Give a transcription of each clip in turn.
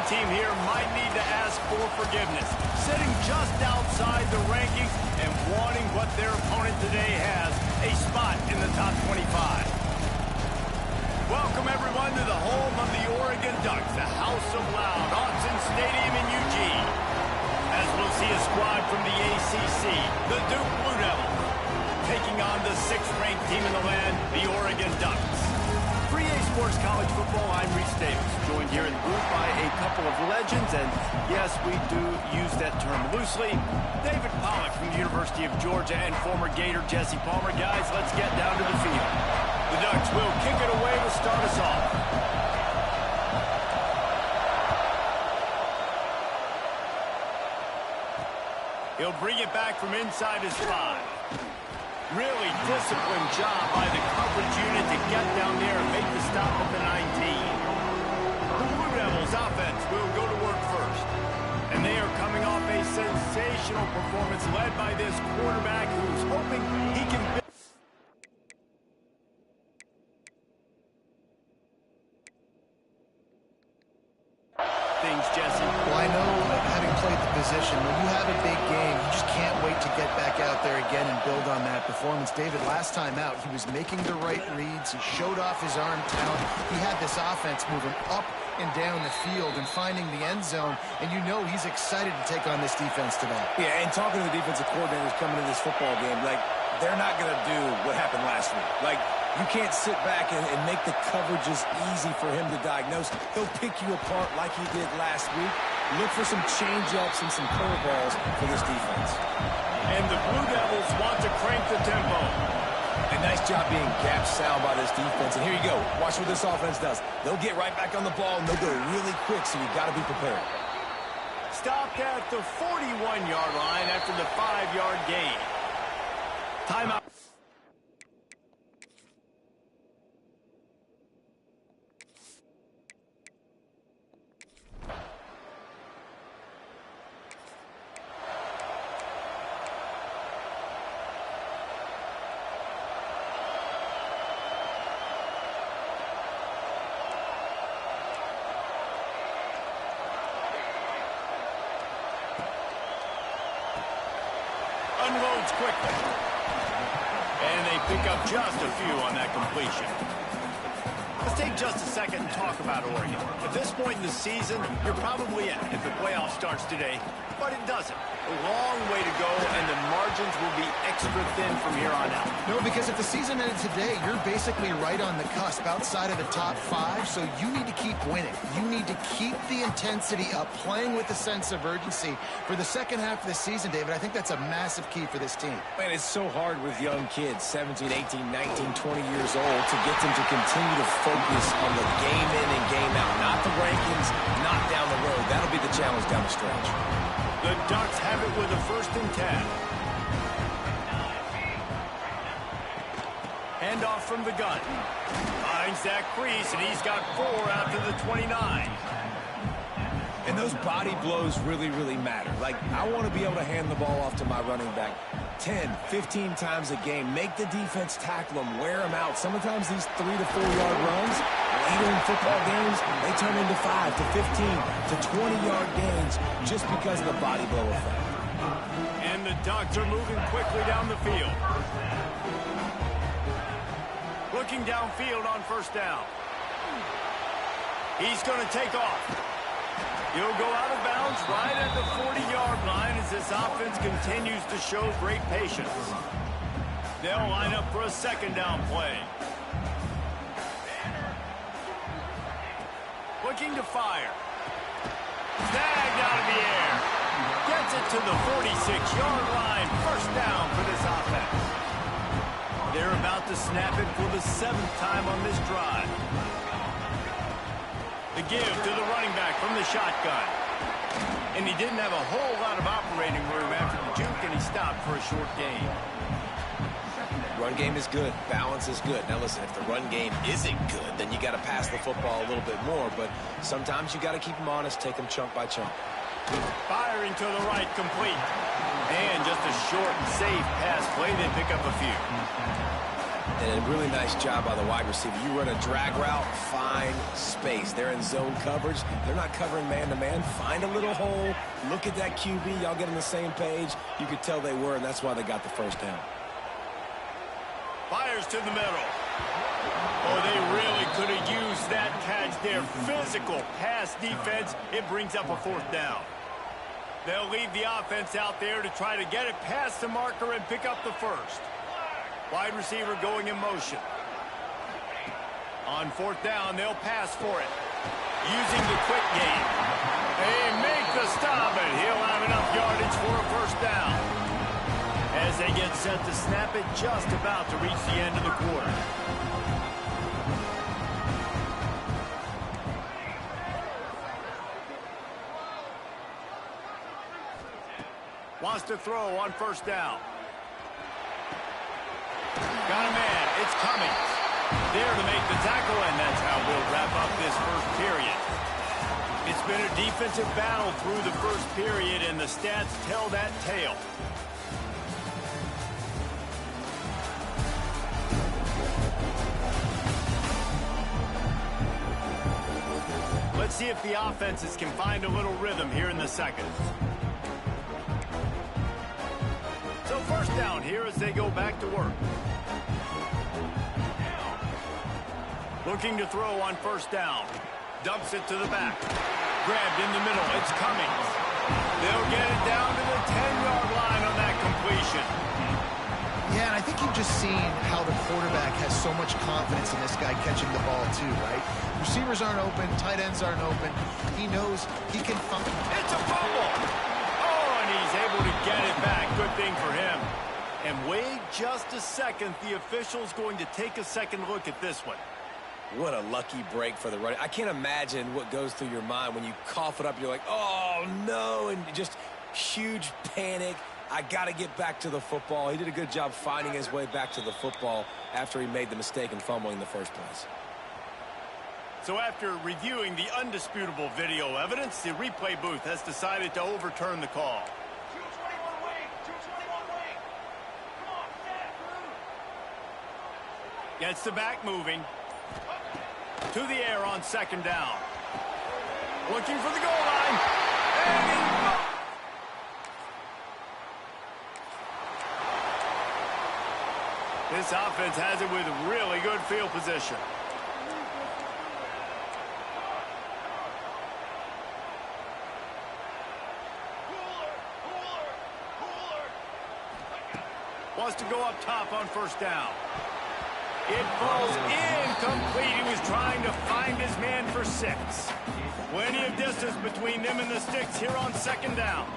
team here might need to ask for forgiveness, sitting just outside the rankings and wanting what their opponent today has, a spot in the top 25. Welcome, everyone, to the home of the Oregon Ducks, the House of Loud, Autzen Stadium in Eugene. As we'll see a squad from the ACC, the Duke Blue Devils, taking on the 6th-ranked team in the land, the Oregon Ducks. For EA Sports College Football, I'm Reese Davis, joined here in the booth by a couple of legends, and yes, we do use that term loosely. David Pollack from the University of Georgia and former Gator Jesse Palmer. Guys, let's get down to the field. The Ducks will kick it away to start us off. He'll bring it back from inside his 5. Really disciplined job by the coverage unit to get down there and make the stop at the 19. The Blue Devils offense will go to work first. And they are coming off a sensational performance led by this quarterback who's hoping he can... things, Jesse. Well, I know, having played the position, when you have a big game, you just can't wait to get back out there again and build on that performance. David, last time out, he was making the right reads. He showed off his arm talent. He had this offense moving up and down the field and finding the end zone, and you know he's excited to take on this defense today. Yeah, and talking to the defensive coordinators coming to this football game, like, they're not going to do what happened last week. Like, you can't sit back and make the coverages easy for him to diagnose. He'll pick you apart like he did last week. Look for some change-ups and some curveballs for this defense. And the Blue Devils want to crank the tempo. A nice job being gap sound by this defense. And here you go. Watch what this offense does. They'll get right back on the ball, and they'll go really quick, so you got to be prepared. Stopped at the 41-yard line after the 5-yard gain. Timeout. Unloads quickly. And they pick up just a few on that completion. Let's take just a second and talk about Oregon. At this point in the season, you're probably in if the playoff starts today, but it doesn't. A long way to go, and the margins will be extra thin from here on out. No, because if the season ended today, you're basically right on the cusp outside of the top 5, so you need to keep winning. You need to keep the intensity up, playing with a sense of urgency for the second half of the season, David. I think that's a massive key for this team. Man, it's so hard with young kids, 17, 18, 19, 20 years old, to get them to continue to focus on the game in and game out, not the rankings, not down the road. That'll be the challenge down the stretch. The Ducks have it with a 1st and 10. Handoff from the gun. Finds that crease, and he's got 4 out to the 29. And those body blows really, really matter. Like, I want to be able to hand the ball off to my running back 10, 15 times a game. Make the defense tackle them, wear them out. Sometimes these 3 to 4 yard runs, later in football games, they turn into 5 to 15 to 20-yard gains just because of the body blow effect. And the Ducks are moving quickly down the field. Looking downfield on 1st down. He's going to take off. He'll go out of bounds right at the 40-yard line as this offense continues to show great patience. They'll line up for a 2nd down play. Looking to fire. Snagged out of the air. Gets it to the 46-yard line. 1st down for this offense. They're about to snap it for the 7th time on this drive. The give to the running back from the shotgun. And he didn't have a whole lot of operating room after the juke, and he stopped for a short gain. Run game is good. Balance is good. Now, listen, if the run game isn't good, then you got to pass the football a little bit more. But sometimes you got to keep them honest, take them chunk by chunk. Firing to the right, complete. And just a short and safe pass play. They pick up a few. And a really nice job by the wide receiver. You run a drag route, find space. They're in zone coverage. They're not covering man-to-man. Find a little hole. Look at that QB. Y'all get on the same page. You could tell they were, and that's why they got the first down. Fires to the middle. Oh, they really could have used that catch there. Physical pass defense. It brings up a fourth down. They'll leave the offense out there to try to get it past the marker and pick up the first. Wide receiver going in motion. On fourth down, they'll pass for it. Using the quick game. They make the stop, and he'll have enough yardage for a first down. As they get set to snap it, just about to reach the end of the quarter. Wants to throw on first down. Got a man. It's coming. There to make the tackle, and that's how we'll wrap up this first period. It's been a defensive battle through the first period, and the stats tell that tale. Let's see if the offenses can find a little rhythm here in the second. So first down here as they go back to work. Looking to throw on first down. Dumps it to the back. Grabbed in the middle. It's coming. They'll get it down to the 10-yard line on that completion. Yeah, and I think you've just seen how the quarterback has so much confidence in this guy catching the ball too, right? Receivers aren't open. Tight ends aren't open. He knows he can fumble. It's a fumble. Oh, and he's able to get it back. Good thing for him. And wait just a second. The official's going to take a second look at this one. What a lucky break for the running. I can't imagine what goes through your mind when you cough it up. You're like, oh, no, and just huge panic. I got to get back to the football. He did a good job finding his way back to the football after he made the mistake in fumbling in the first place. So after reviewing the undisputable video evidence, the replay booth has decided to overturn the call. 221 wing, 221 wing. Come on, set. Gets the back moving. To the air on second down. Looking for the goal line. And he... This offense has it with really good field position. Wants to go up top on first down. It falls incomplete. He was trying to find his man for 6. Plenty of distance between them and the sticks here on second down.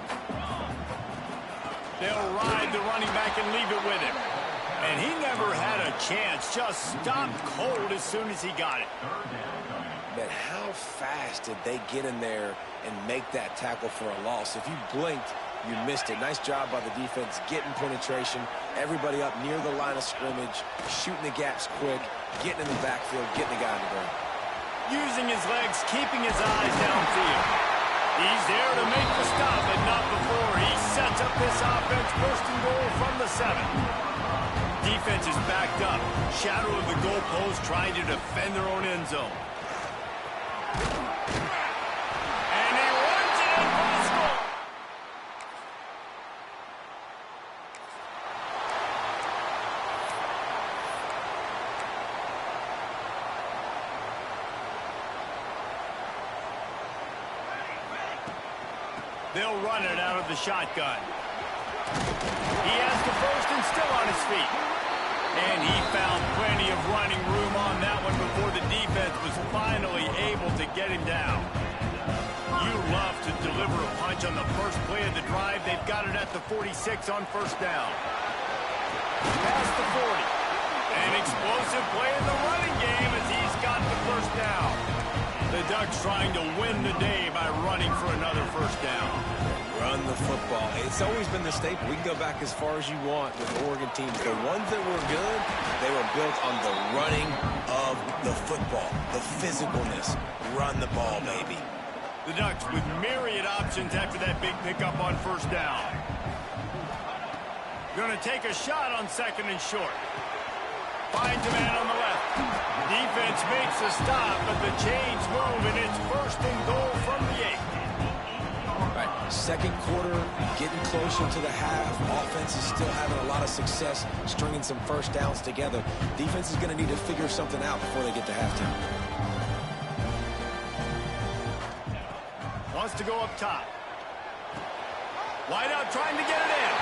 They'll ride the running back and leave it with him. And he never had a chance. Just stopped cold as soon as he got it. But how fast did they get in there and make that tackle for a loss? If you blinked, you missed it. Nice job by the defense getting penetration. Everybody up near the line of scrimmage, shooting the gaps quick, getting in the backfield, getting the guy on the ground. Using his legs, keeping his eyes downfield. He's there to make the stop, but not before he sets up this offense first and goal from the 7. Defense is backed up. Shadow of the goalpost trying to defend their own end zone. And he runs it impossible. They'll run it out of the shotgun. He has the first and still on his feet. And he found plenty of running room on that one before the defense was finally able to get him down. You love to deliver a punch on the first play of the drive. They've got it at the 46 on first down. Past the 40. An explosive play in the running game as he's got the first down. The Ducks trying to win the day by running for another first down. Run the football. It's always been the staple. We can go back as far as you want with Oregon teams. The ones that were good, they were built on the running of the football, the physicalness. Run the ball, baby. The Ducks with myriad options after that big pickup on first down. Going to take a shot on second and short. Finds a man on the left. Defense makes the stop, but the chains move, and it's first and goal from the 8. Right, second quarter, getting closer to the half. Offense is still having a lot of success stringing some first downs together. Defense is going to need to figure something out before they get to halftime. Wants to go up top. Wide out trying to get it in.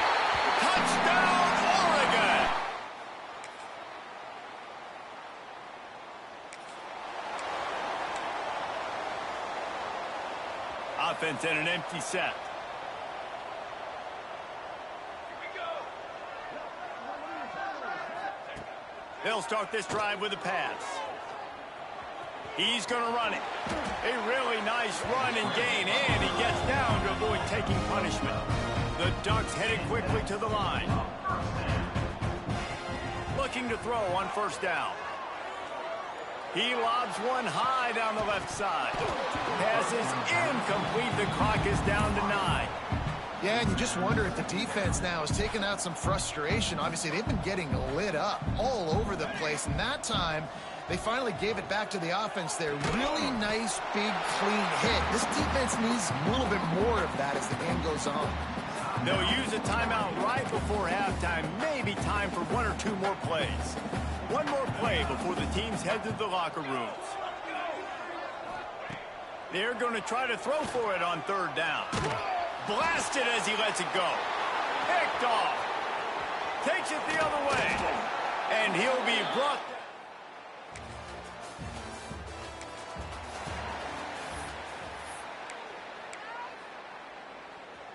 Touchdown, Oregon! Offense in an empty set. They'll start this drive with a pass. He's going to run it. A really nice run and gain, and he gets down to avoid taking punishment. The Ducks headed quickly to the line. Looking to throw on first down. He lobs one high down the left side. Pass is incomplete. The clock is down to 9. Yeah, and you just wonder if the defense now is taking out some frustration. Obviously, they've been getting lit up all over the place, and that time they finally gave it back to the offense there. Really nice, big, clean hit. This defense needs a little bit more of that as the game goes on. They'll use a timeout right before halftime. Maybe time for 1 or 2 more plays. One more play before the teams head to the locker rooms. They're going to try to throw for it on third down. Blasted as he lets it go. Picked off. Takes it the other way. And he'll be brought.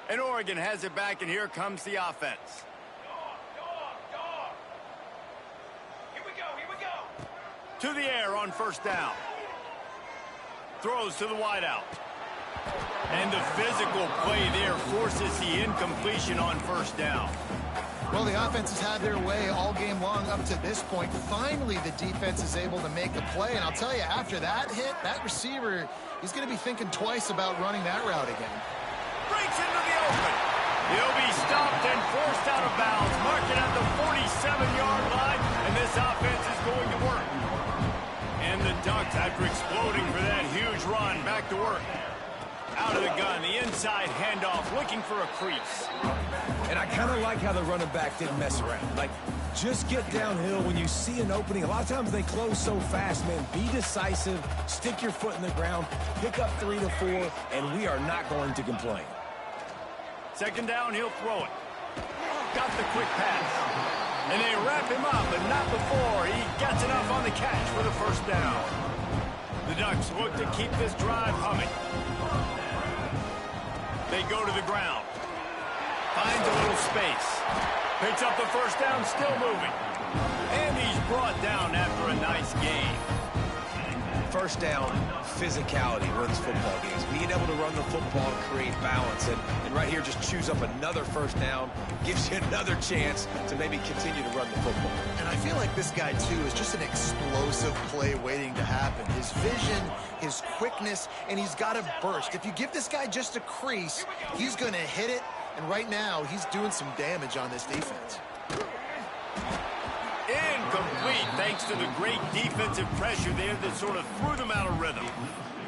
And Oregon has it back, and here comes the offense. To the air on first down. Throws to the wideout. And the physical play there forces the incompletion on first down. Well, the offense has had their way all game long up to this point. Finally, the defense is able to make a play. And I'll tell you, after that hit, that receiver, he's going to be thinking twice about running that route again. Breaks into the open. He'll be stopped and forced out of bounds. Marking at the 47-yard line. And this offense is going to work. And the Ducks, after exploding for that huge run, back to work. Out of the gun, the inside handoff, looking for a crease. And I kind of like how the running back didn't mess around. Like, just get downhill when you see an opening. A lot of times they close so fast, man. Be decisive, stick your foot in the ground, pick up 3 to 4, and we are not going to complain. Second down, he'll throw it. Got the quick pass. And they wrap him up, but not before he gets enough on the catch for the first down. The Ducks look to keep this drive humming. They go to the ground. Finds a little space. Picks up the first down, still moving. And he's brought down after a nice gain. First down, physicality wins football games. Being able to run the football, create balance. And right here, just choose up another first down. Gives you another chance to maybe continue to run the football. And I feel like this guy, too, is just an explosive play waiting to happen. His vision, his quickness, and he's got a burst. If you give this guy just a crease, he's going to hit it. And right now, he's doing some damage on this defense. Incomplete, thanks to the great defensive pressure there that sort of threw them out of rhythm.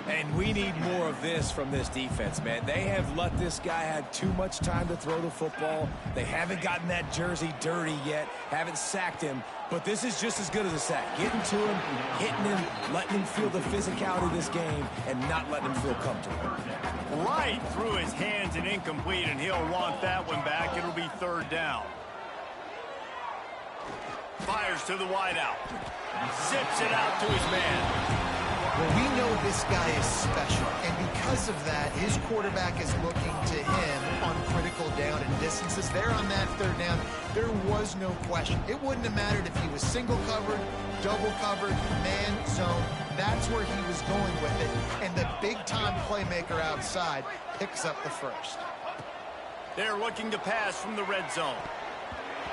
And we need more of this from this defense, man. They have let this guy have too much time to throw the football. They haven't gotten that jersey dirty yet, haven't sacked him. But this is just as good as a sack. Getting to him, hitting him, letting him feel the physicality of this game, and not letting him feel comfortable. Right through his hands and incomplete, and he'll want that one back. It'll be third down. Fires to the wideout. Zips it out to his man. Well, we know this guy is special, and because of that, his quarterback is looking to him on critical down and distances. There on that third down, there was no question. It wouldn't have mattered if he was single covered, double covered, man zone. That's where he was going with it, and the big-time playmaker outside picks up the first. They're looking to pass from the red zone.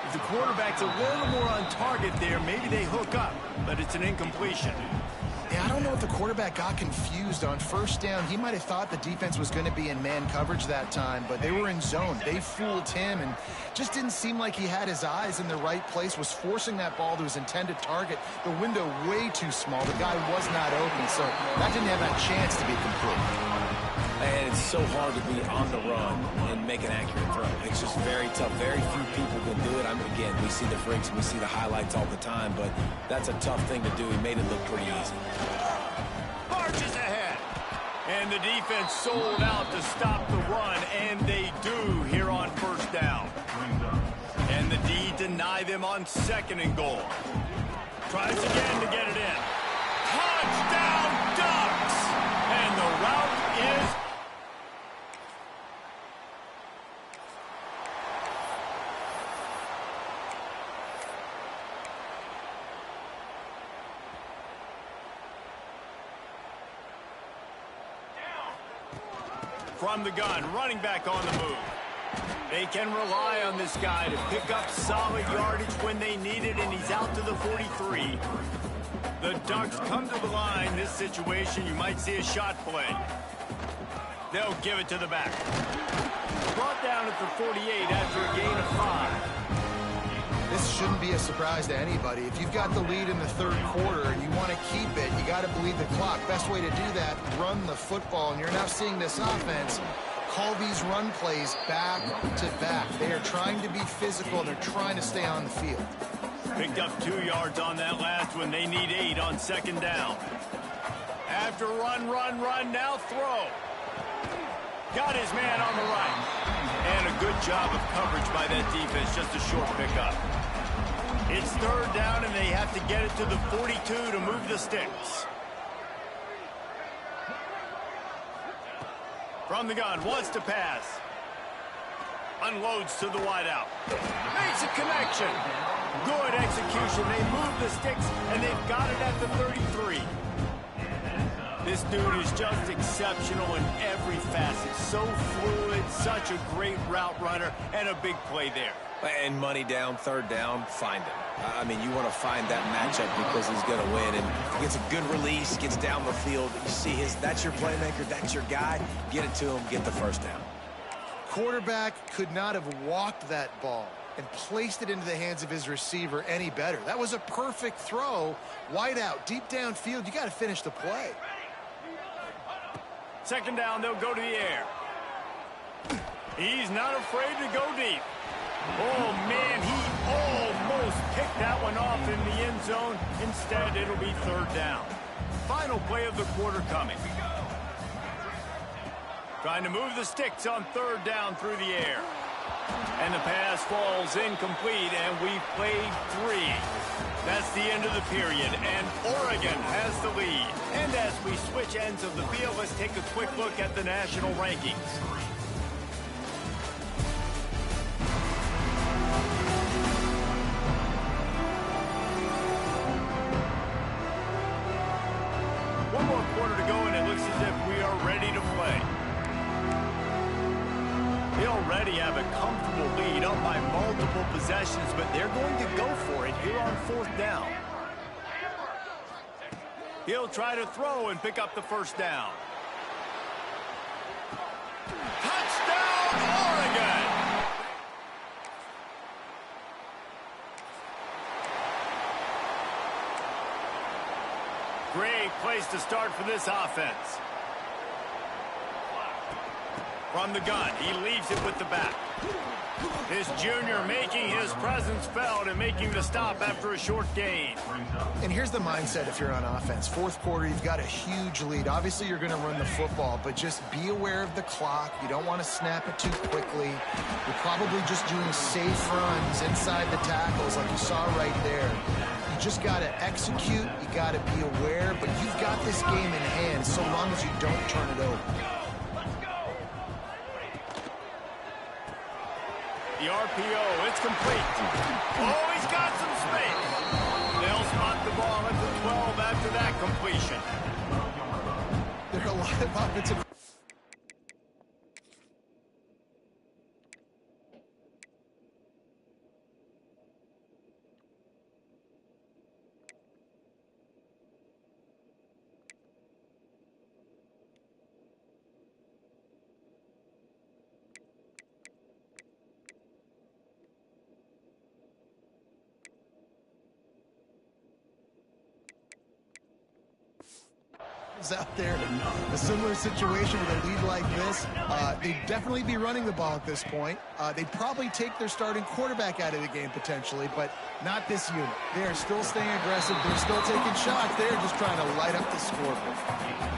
If the quarterback's a little more on target there, maybe they hook up, but it's an incompletion. Yeah, I don't don't know if the quarterback got confused on first down. He might have thought the defense was going to be in man coverage that time, but they were in zone. They fooled him and just didn't seem like he had his eyes in the right place, was forcing that ball to his intended target. The window way too small. The guy was not open, so that didn't have that chance to be complete. And it's so hard to be on the run and make an accurate throw. It's just very tough. Very few people can do it. I mean, again, we see the freaks, we see the highlights all the time, but that's a tough thing to do. He made it look pretty easy. Marches ahead. And the defense sold out to stop the run, and they do here on first down. And the D deny them on 2nd and goal. Tries again to get it in. Touchdown Ducks! And the route is from the gun, running back on the move. They can rely on this guy to pick up solid yardage when they need it, and he's out to the 43. The Ducks come to the line. This situation, you might see a shot play. They'll give it to the back. Brought down at the 48 after a gain of 5. This shouldn't be a surprise to anybody. If you've got the lead in the third quarter and you want to keep it, you got to bleed the clock. Best way to do that, run the football. And you're now seeing this offense call these run plays back to back. They are trying to be physical. They're trying to stay on the field. Picked up 2 yards on that last one. They need 8 on 2nd down. After run, now throw. Got his man on the right. And a good job of coverage by that defense. Just a short pickup. It's 3rd down, and they have to get it to the 42 to move the sticks. From the gun, wants to pass. Unloads to the wideout. Makes a connection. Good execution. They move the sticks, and they've got it at the 33. This dude is just exceptional in every facet. So fluid, such a great route runner, and a big play there. And money down, 3rd down, find him. I mean, you want to find that matchup because he's going to win. And he gets a good release, gets down the field. You see that's your playmaker, that's your guy. Get it to him, get the 1st down. Quarterback could not have walked that ball and placed it into the hands of his receiver any better. That was a perfect throw. Wide out, deep downfield. You got to finish the play. 2nd down, they'll go to the air. He's not afraid to go deep. Oh, man, he almost picked that one off in the end zone. Instead, it'll be 3rd down. Final play of the quarter coming. Trying to move the sticks on 3rd down through the air. And the pass falls incomplete, and we've played 3. That's the end of the period, and Oregon has the lead. And as we switch ends of the field, let's take a quick look at the national rankings. One more quarter to go, and it looks as if we are ready to play. They already have a comfortable lead up by multiple possessions, but they're going to go for it here on 4th down. He'll try to throw and pick up the 1st down. Touchdown, Oregon! Great place to start for this offense. From the gun, he leaves it with the back. This junior making his presence felt and making the stop after a short gain. And here's the mindset if you're on offense. 4th quarter, you've got a huge lead. Obviously, you're going to run the football, but just be aware of the clock. You don't want to snap it too quickly. You're probably just doing safe runs inside the tackles like you saw right there. You just got to execute. You got to be aware, but you've got this game in hand so long as you don't turn it over. The RPO, it's complete. Oh, he's got some space. They'll spot the ball at the 12 after that completion. There are a lot of offensive... was out there in a similar situation with a lead like this, they'd definitely be running the ball at this point. They'd probably take their starting quarterback out of the game potentially, but not this unit. They are still staying aggressive. They're still taking shots. They're just trying to light up the scoreboard.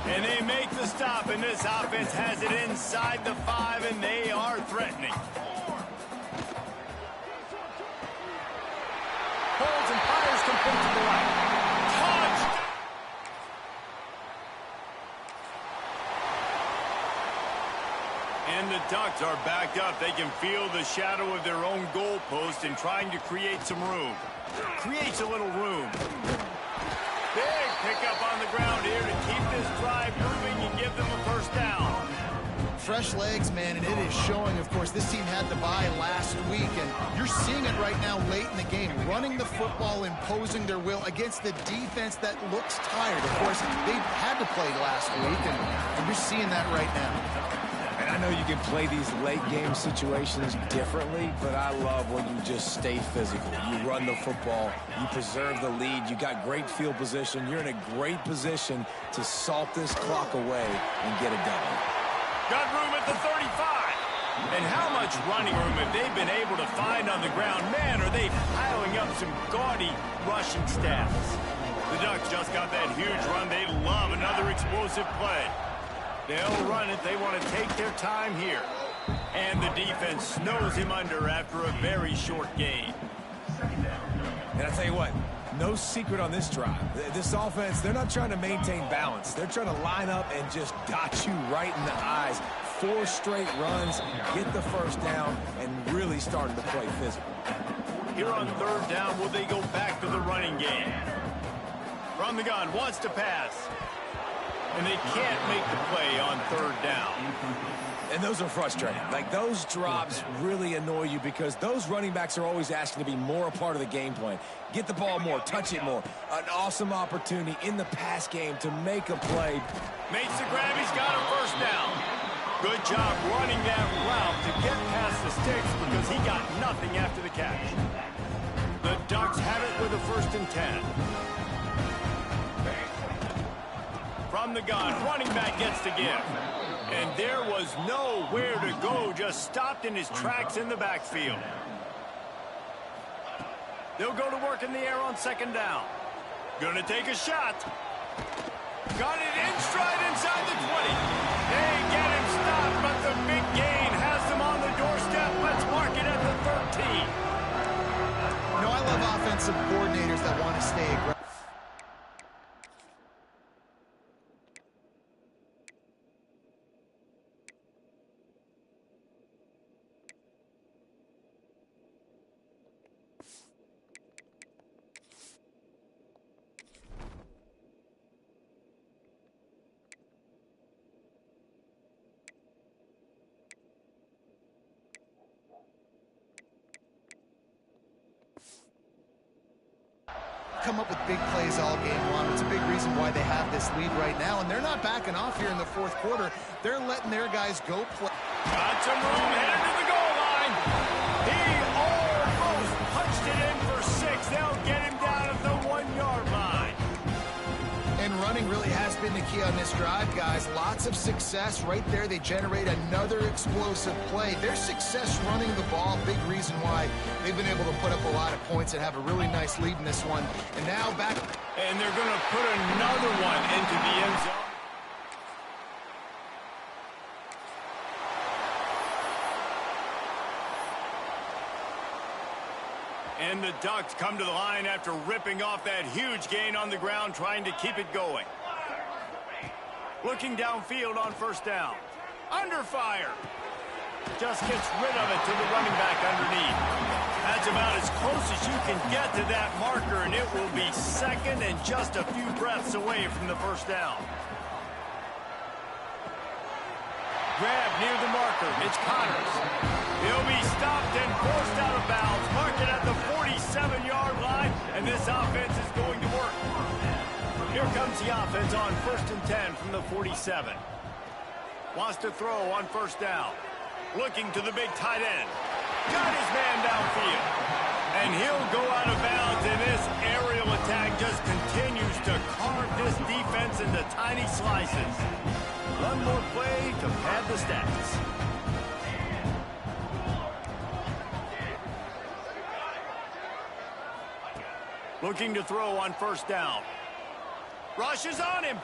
And they make the stop, and this offense has it inside the 5, and they are threatening. Holds and fires complete to the right. Touchdown! And the Ducks are backed up. They can feel the shadow of their own goalpost and trying to create some room. Creates a little room. Big pickup on the ground here to keep this drive moving and give them a first down. Fresh legs, man, and it is showing. Of course, this team had the bye last week, and you're seeing it right now late in the game, running the football, imposing their will against the defense that looks tired. Of course, they had to play last week, and you're seeing that right now. And I know you can play these late-game situations differently, but I love when you just stay physical. You run the football, you preserve the lead, you got great field position, you're in a great position to salt this clock away and get it done. Got room at the 35. And how much running room have they been able to find on the ground? Man, are they piling up some gaudy rushing stats. The Ducks just got that huge run. They love another explosive play. They'll run it. They want to take their time here. And the defense snows him under after a very short game. And I tell you what, no secret on this drive. This offense, they're not trying to maintain balance. They're trying to line up and just dot you right in the eyes. 4 straight runs, get the first down, and really starting to play physical. Here on third down, will they go back to the running game? From the gun, wants to pass. And they can't make the play on third down. And those are frustrating. Like, those drops really annoy you because those running backs are always asking to be more a part of the game plan. Get the ball more, touch it more. An awesome opportunity in the pass game to make a play. Makes the grab, he's got a first down. Good job running that route to get past the sticks because he got nothing after the catch. The Ducks have it with a 1st and 10. From the gun, running back gets the give. And there was nowhere to go, just stopped in his tracks in the backfield. They'll go to work in the air on 2nd down. Gonna take a shot. Got it in stride inside the 20. They get him stopped, but the big gain has them on the doorstep. Let's mark it at the 13. You know, I love offensive coordinators that want to stay aggressive. Come up with big plays all game long. It's a big reason why they have this lead right now, and they're not backing off here in the 4th quarter. They're letting their guys go play. Got some room, headed to the goal line. He almost punched it in for 6. They'll get him down at the 1-yard line. And running really has been the key on this drive, guys. Lots of success right there. They generate another explosive play. Their success running the ball, big reason why they've been able to put up a lot of points and have a really nice lead in this one. And now back. And they're going to put another one into the end zone. And the Ducks come to the line after ripping off that huge gain on the ground, trying to keep it going. Looking downfield on 1st down. Under fire. Just gets rid of it to the running back underneath. That's about as close as you can get to that marker, and it will be 2nd and just a few breaths away from the 1st down. Grab near the marker. It's Connors. He'll be stopped and forced out of bounds. Mark it at the 47-yard line, and this offense is going to work. Here comes the offense on 1st and 10 from the 47. Wants to throw on 1st down. Looking to the big tight end. Got his man downfield. And he'll go out of bounds, and this aerial attack just continues to carve this defense into tiny slices. One more play to pad the stats. Looking to throw on first down. Rushes on him.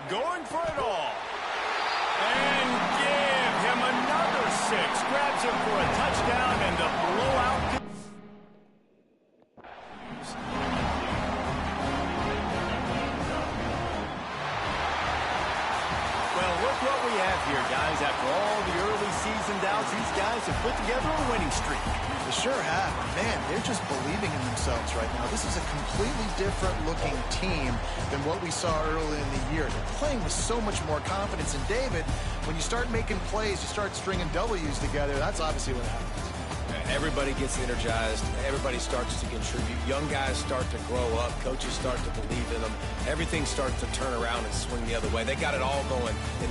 Going for it all. And give him another 6. Grabs him for a touchdown and the blowout. Well, look what we have here, guys. After all the early season doubts, these guys have put together a winning streak. They sure have. Man, they're just believing in themselves right now. This is a completely different looking team than what we saw early in the year. They're playing with so much more confidence. And David, when you start making plays, you start stringing W's together, that's obviously what happens. Everybody gets energized. Everybody starts to contribute. Young guys start to grow up. Coaches start to believe in them. Everything starts to turn around and swing the other way. They got it all going in the